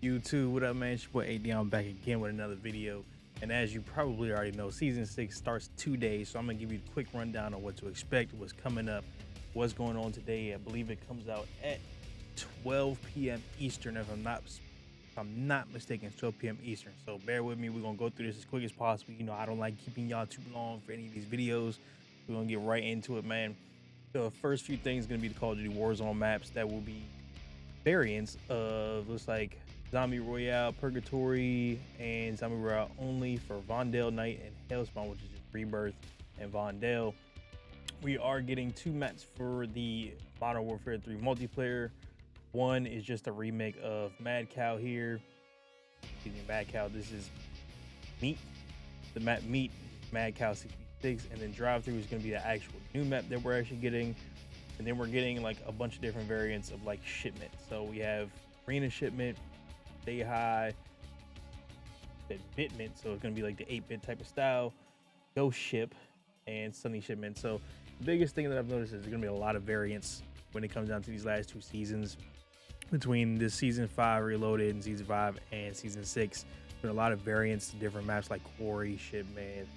YouTube, what up, man? It's your boy AyeDeon back again with another video. And as you probably already know, season 6 starts today, so I'm gonna give you a quick rundown on what to expect, what's coming up, what's going on today. I believe it comes out at 12 p.m. Eastern, if I'm not mistaken. It's 12 p.m. Eastern. So bear with me. We're gonna go through this as quick as possible. You know, I don't like keeping y'all too long for any of these videos. We're gonna get right into it, man. The first few things gonna be the Call of Duty Warzone maps that will be variants of, looks like, Zombie Royale, Purgatory, and Zombie Royale only for Vondale Night and Hellspawn, which is just Rebirth and Vondale. We are getting 2 maps for the Modern Warfare 3 multiplayer. One is just a remake of Mad Cow here. Excuse me, Mad Cow. This is Meat. The map Meat, Mad Cow 66, and then Drive Through is going to be the actual new map that we're actually getting. And then we're getting like a bunch of different variants of like shipment. So we have Arena Shipment, Stay High, Bitment, so it's gonna be like the 8-bit type of style, Ghost Ship, and Sunny Shipment. So the biggest thing that I've noticed is there's gonna be a lot of variants when it comes down to these last 2 seasons. Between this season 5 Reloaded and season 5 and season 6, there's a lot of variants to different maps like Quarry, Shipment,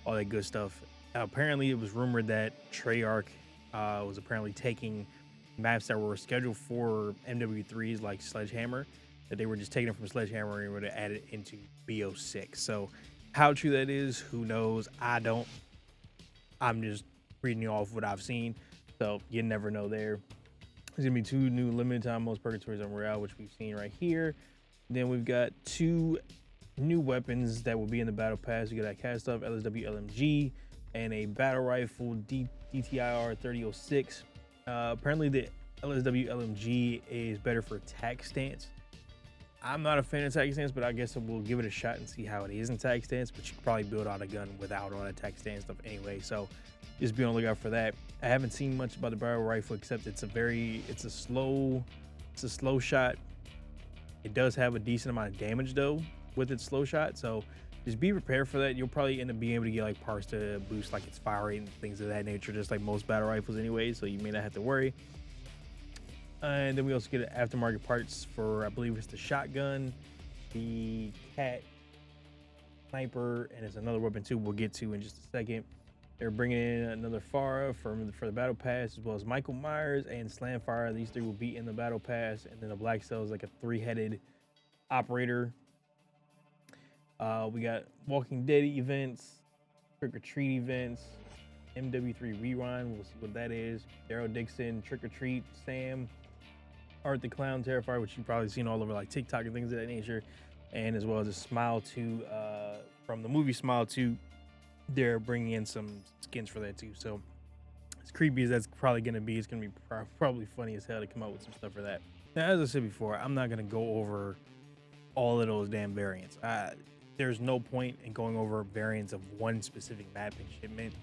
all that good stuff. Apparently, it was rumored that Treyarch was apparently taking maps that were scheduled for MW3s like Sledgehammer, that they were just taking it from Sledgehammer and were to add it into BO6. So how true that is, who knows? I don't. I'm just reading off what I've seen, so you never know there. There's gonna be 2 new limited time modes, Purgatories and Royale, which we've seen right here. Then we've got 2 new weapons that will be in the battle pass. We got a cast off LSW LMG and a battle rifle DTIR 3006. Apparently the LSW LMG is better for attack stance. I'm not a fan of attack stance, but I guess we'll give it a shot and see how it is in attack stance. But you can probably build out a gun without all attack stance stuff anyway, so just be on the lookout for that. I haven't seen much about the barrel rifle except it's a slow shot. It does have a decent amount of damage though with its slow shot, so just be prepared for that. You'll probably end up being able to get like parts to boost like its fire rate and things of that nature, just like most battle rifles anyway, so you may not have to worry. And then we also get aftermarket parts for, I believe it's the shotgun, the cat, sniper, and it's another weapon too we'll get to in just a second. They're bringing in another Farah for the battle pass, as well as Michael Myers and Slamfire. These 3 will be in the battle pass. And then the Black Cell is like a 3-headed operator. We got Walking Dead events, Trick or Treat events, MW3 Rewind, we'll see what that is. Daryl Dixon, Trick or Treat, Sam, Art the Clown, Terrifier, which you've probably seen all over like TikTok and things of that nature, and as well as a Smile 2 from the movie Smile 2. They're bringing in some skins for that too. So as creepy as that's probably going to be, it's going to be probably funny as hell to come out with some stuff for that. Now, as I said before, I'm not going to go over all of those damn variants. There's no point in going over variants of one specific map and shipment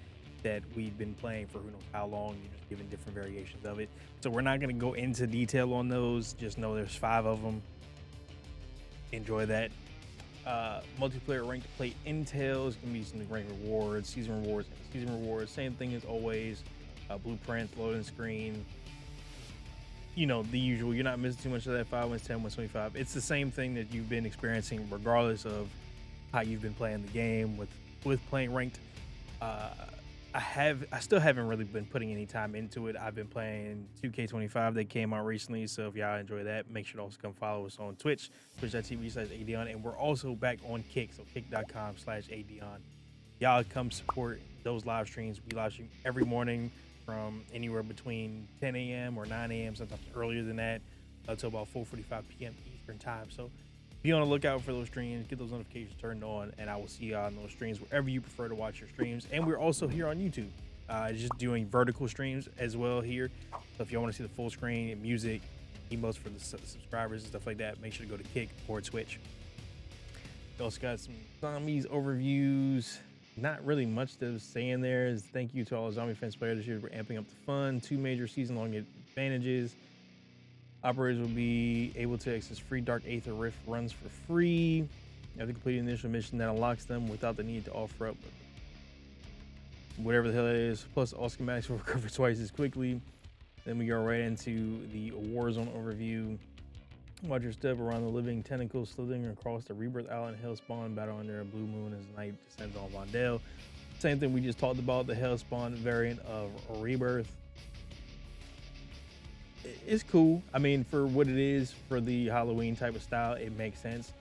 that we've been playing for who knows how long. You're just giving different variations of it, so we're not going to go into detail on those. Just know there's 5 of them. Enjoy that. Multiplayer ranked play intel is going to be some ranked rewards, season rewards, same thing as always. Blueprints, loading screen, you know, the usual. You're not missing too much of that. 5 wins, 10 wins, 25. It's the same thing that you've been experiencing regardless of how you've been playing the game with playing ranked. I still haven't really been putting any time into it. I've been playing 2K25 that came out recently, so if y'all enjoy that, make sure to also come follow us on Twitch, twitch.tv/AyeDeon, and we're also back on Kick, so kick.com/AyeDeon. Y'all come support those live streams. We live stream every morning from anywhere between 10 a.m. or 9 a.m., sometimes earlier than that, until about 4:45 p.m. Eastern time. So be on the lookout for those streams, get those notifications turned on, and I will see y'all on those streams wherever you prefer to watch your streams. And we're also here on YouTube, just doing vertical streams as well here. So if y'all want to see the full screen, music, emotes for the subscribers and stuff like that, make sure to go to Kick or Twitch. We also got some zombies overviews. Not really much to say in there. Thank you to all the Zombie Fence players this year for amping up the fun. 2 major season-long advantages. Operators will be able to access free Dark Aether Rift runs for free after completing the initial mission that unlocks them without the need to offer up whatever the hell it is. Plus, all schematics will recover twice as quickly. Then we go right into the Warzone overview. Watch your step around the living tentacles slithering across the Rebirth Island Hellspawn. Battle under a blue moon as night descends on Vondale. Same thing we just talked about, the Hellspawn variant of Rebirth. It's cool. I mean, for what it is, for the Halloween type of style, it makes sense.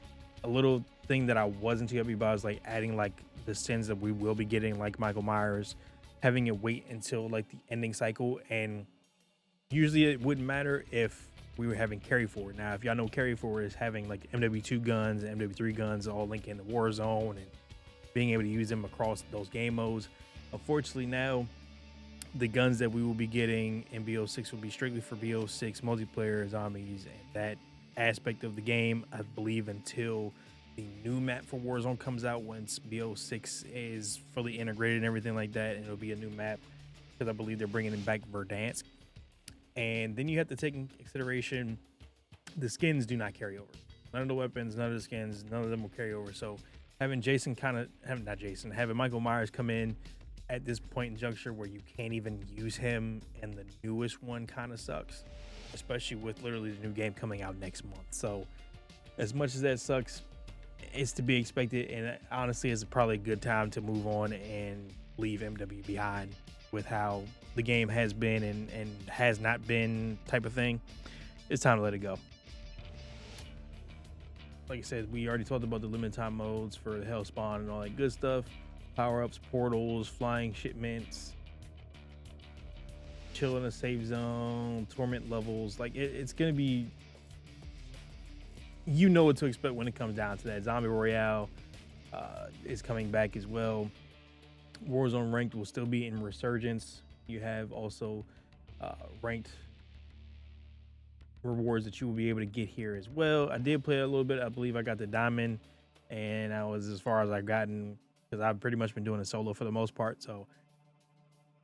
A little thing that I wasn't too happy about is like adding like the sins that we will be getting, like Michael Myers, having it wait until like the ending cycle. And usually it wouldn't matter if we were having carry forward. Now, if y'all know carry forward is having like MW2 guns and MW3 guns all linked in the Warzone and being able to use them across those game modes. Unfortunately, now the guns that we will be getting in BO6 will be strictly for BO6 multiplayer zombies and that aspect of the game, I believe, until the new map for Warzone comes out, once BO6 is fully integrated and everything like that, and it'll be a new map because I believe they're bringing back Verdansk. And then you have to take in consideration the skins do not carry over. None of the weapons, none of the skins, none of them will carry over. So having having Michael Myers come in at this point in juncture where you can't even use him, and the newest one kind of sucks, especially with literally the new game coming out next month. So as much as that sucks, it's to be expected, and honestly it's probably a good time to move on and leave MW behind with how the game has been and has not been type of thing. It's time to let it go. Like I said, we already talked about the limited time modes for the Hellspawn and all that good stuff. Power-ups, portals, flying shipments, chill in a safe zone, torment levels. Like it's gonna be, you know what to expect when it comes down to that. Zombie Royale is coming back as well. Warzone ranked will still be in resurgence. You have also ranked rewards that you will be able to get here as well. I did play a little bit. I believe I got the diamond, and I was as far as I've gotten because I've pretty much been doing it solo for the most part. So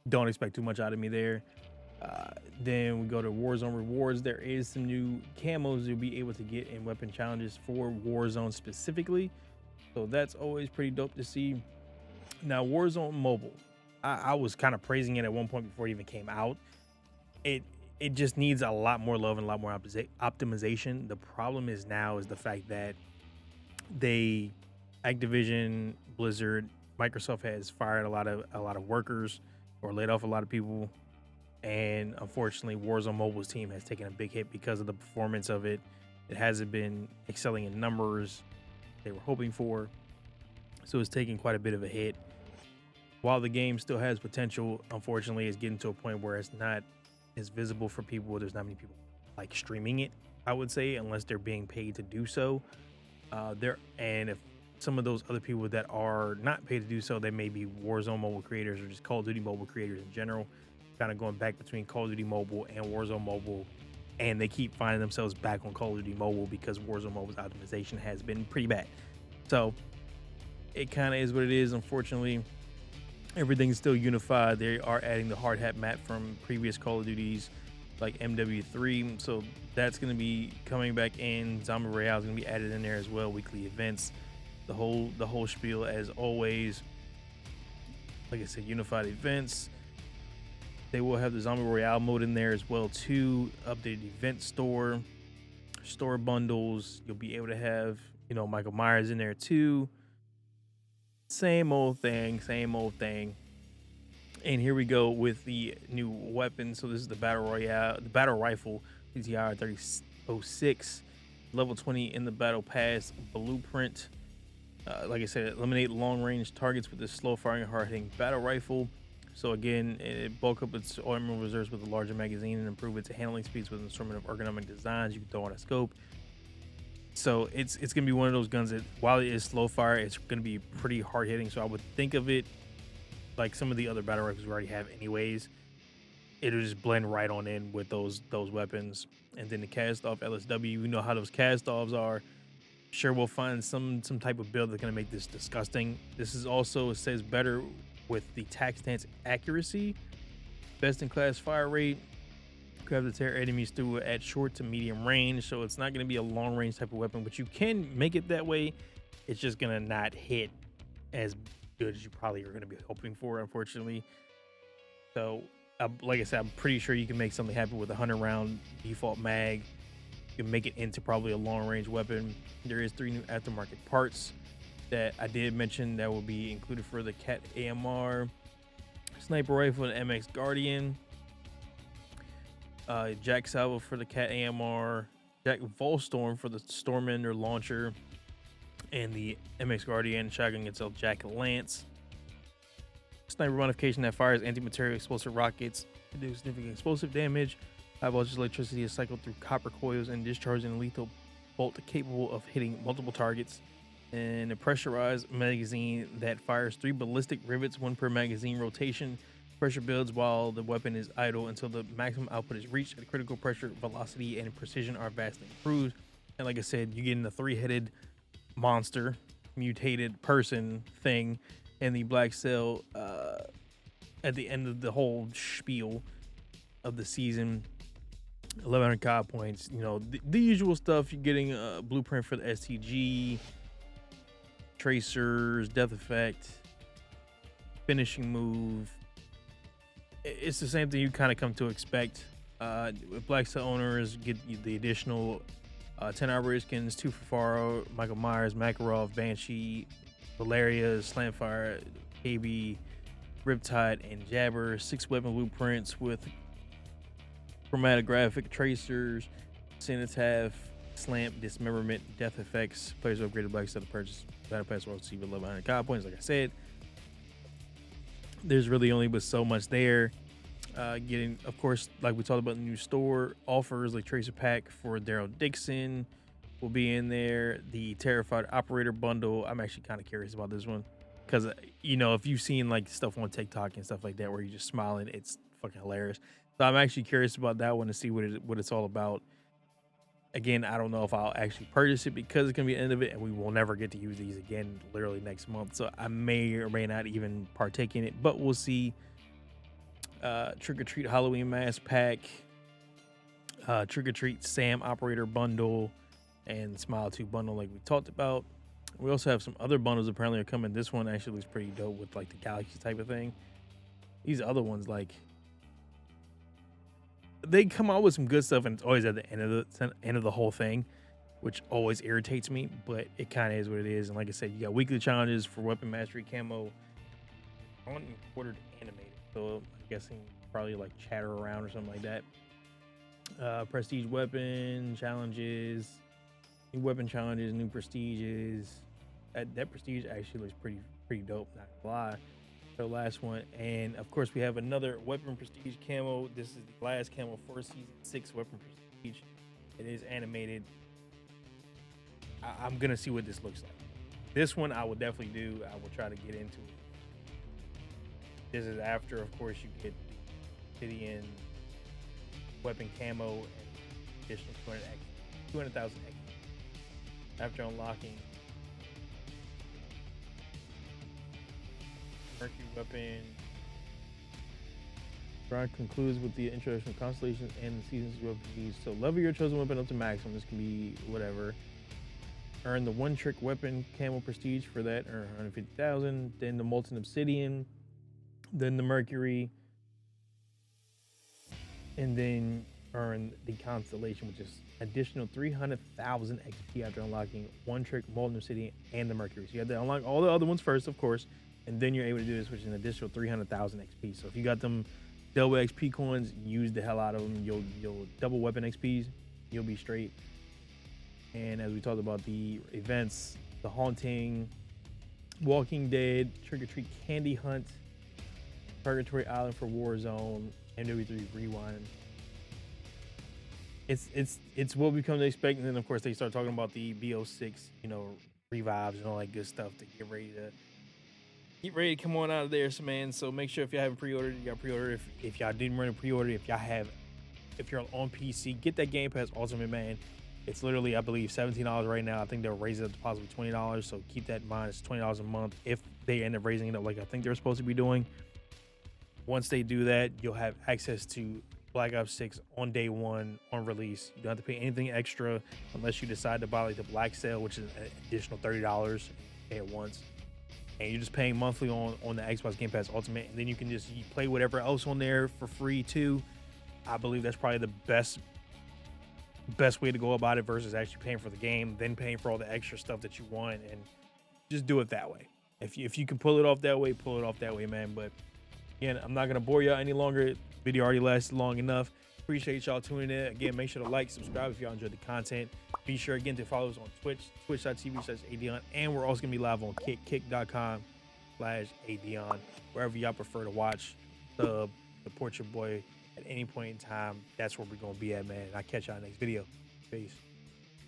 don't expect too much out of me there. Then we go to Warzone rewards. There is some new camos you'll be able to get in weapon challenges for Warzone specifically. So that's always pretty dope to see. Now, Warzone Mobile, I was kind of praising it at one point before it even came out. It just needs a lot more love and a lot more optimization. The problem is now is the fact that Activision, Blizzard, Microsoft has fired a lot of workers or laid off a lot of people, and unfortunately, Warzone Mobile's team has taken a big hit because of the performance of it. It hasn't been excelling in numbers they were hoping for, so it's taking quite a bit of a hit. While the game still has potential, unfortunately, it's getting to a point where it's not as visible for people. There's not many people like streaming it, I would say, unless they're being paid to do so. And if some of those other people that are not paid to do so, they may be Warzone mobile creators or just Call of Duty mobile creators in general, kind of going back between Call of Duty mobile and Warzone mobile, and they keep finding themselves back on Call of Duty mobile because Warzone mobile's optimization has been pretty bad. So it kind of is what it is. Unfortunately, everything's still unified. They are adding the hard hat map from previous Call of Duties like MW3, so that's going to be coming back in. Zombie Royale is going to be added in there as well. Weekly events, the whole spiel as always. Like I said, unified events. They will have the Zombie Royale mode in there as well too. Updated event store bundles. You'll be able to have, Michael Myers in there too. Same old thing. And here we go with the new weapon. So this is the battle rifle, PTR 3006, level 20 in the battle pass blueprint. Like I said, eliminate long range targets with this slow firing, hard hitting battle rifle. So again, it bulk up its armor reserves with a larger magazine and improve its handling speeds with an assortment of ergonomic designs. You can throw on a scope. So it's gonna be one of those guns that, while it is slow fire, it's gonna be pretty hard hitting. So I would think of it like some of the other battle rifles we already have anyways. It'll just blend right on in with those weapons. And then the cast off LSW, you know how those cast offs are. Sure, we'll find some type of build that's gonna make this disgusting. This is also, it says, better with the tac stance accuracy, best in class fire rate, grab to tear enemies through at short to medium range. So it's not going to be a long range type of weapon, but you can make it that way. It's just going to not hit as good as you probably are going to be hoping for, unfortunately. So like I said, I'm pretty sure you can make something happen with a 100 round default mag. can make it into probably a long range weapon. There is 3 new aftermarket parts that I did mention that will be included for the Cat AMR, sniper rifle and MX Guardian, Jack Salvo for the Cat AMR, Jack Volstorm for the Stormender launcher, and the MX Guardian shotgun itself, Jack Lance. Sniper modification that fires anti-material explosive rockets to do significant explosive damage. High voltage electricity is cycled through copper coils and discharging a lethal bolt capable of hitting multiple targets. And a pressurized magazine that fires 3 ballistic rivets, 1 per magazine rotation. Pressure builds while the weapon is idle until the maximum output is reached. At critical pressure, velocity and precision are vastly improved. And like I said, you get in the 3-headed monster, mutated person thing, and the black cell at the end of the whole spiel of the season. 1100 COD points. You know, the usual stuff. You're getting a blueprint for the STG, tracers, death effect, finishing move. It's the same thing you kind of come to expect. With Black Cell owners, get the additional 10 operator skins, 2 for Faro, Michael Myers, Makarov, Banshee, Valeria, Slamfire, KB, Riptide, and Jabber. 6 weapon blueprints with chromatographic tracers, Cenotaph, Slamp, Dismemberment, Death effects. Players upgraded Black Cell to purchase Battle Pass will receive 1100 COD points. Like I said, there's really only but so much there. Getting, of course, like we talked about, the new store offers like Tracer Pack for Daryl Dixon will be in there. The Terrified Operator bundle. I'm actually kind of curious about this one because, you know, if you've seen like stuff on TikTok and stuff like that where you're just smiling, it's fucking hilarious. So I'm actually curious about that one to see what it's all about. Again, I don't know if I'll actually purchase it because it's gonna be the end of it, and we will never get to use these again literally next month. So I may or may not even partake in it, but we'll see. Trick or Treat Halloween Mask Pack, Trick or Treat Sam Operator Bundle, and Smile 2 Bundle, like we talked about. We also have some other bundles apparently are coming. This one actually looks pretty dope with like the Galaxy type of thing. These other ones, like, they come out with some good stuff, and it's always at the end of the whole thing, which always irritates me. But it kind of is what it is. And like I said, you got weekly challenges for Weapon Mastery Camo, unordered animated. So I'm guessing probably like chatter around or something like that. Prestige weapon challenges, new weapon challenges, new prestiges. That prestige actually looks pretty dope. Not gonna lie. The last one, and of course we have another weapon prestige camo. This is the last camo for season 6 weapon prestige. It is animated. I'm gonna see what this looks like. This one I will definitely do. I will try to get into it. This is after, of course, you get Obsidian weapon camo and additional 200,000 X. After unlocking Mercury weapon. Round concludes with the introduction of constellations and the season's weapons. So level your chosen weapon up to maximum. This can be whatever. Earn the 1-trick weapon camo prestige for that. Earn 150,000. Then the molten obsidian. Then the Mercury. And then earn the constellation, which is additional 300,000 XP after unlocking 1-trick molten obsidian and the Mercury. So you have to unlock all the other ones first, of course. And then you're able to do this, which is an additional 300,000 XP. So if you got them double XP coins, use the hell out of them. You'll double weapon XPs. You'll be straight. And as we talked about the events, the Haunting, Walking Dead, Trick or Treat Candy Hunt, Purgatory Island for Warzone, MW3 Rewind. It's what we come to expect. And then of course they start talking about the BO6, revives and all that good stuff to get ready to come on out of there, so man. So make sure if y'all haven't pre-ordered, you got pre-order. If y'all didn't run a pre-order, if you're on PC, get that Game Pass Ultimate, man. It's literally, I believe, $17 right now. I think they'll raise it up to possibly $20. So keep that in mind. It's $20 a month if they end up raising it up like I think they're supposed to be doing. Once they do that, you'll have access to Black Ops 6 on day one on release. You don't have to pay anything extra unless you decide to buy like the Black Sale, which is an additional $30 at once. And you're just paying monthly on the Xbox Game Pass Ultimate, and then you can just play whatever else on there for free too. I believe that's probably the best best way to go about it versus actually paying for the game, then paying for all the extra stuff that you want, and just do it that way. If you can pull it off that way, pull it off that way, man. But again, I'm not gonna bore y'all any longer. Video already lasted long enough. Appreciate y'all tuning in. Again, make sure to like, subscribe if y'all enjoyed the content. Be sure again to follow us on Twitch, twitch.tv/AyeDeon, and we're also gonna be live on kick.com/AyeDeon, wherever y'all prefer to watch, support your boy at any point in time. That's where we're gonna be at, man. I'll catch y'all next video. Peace.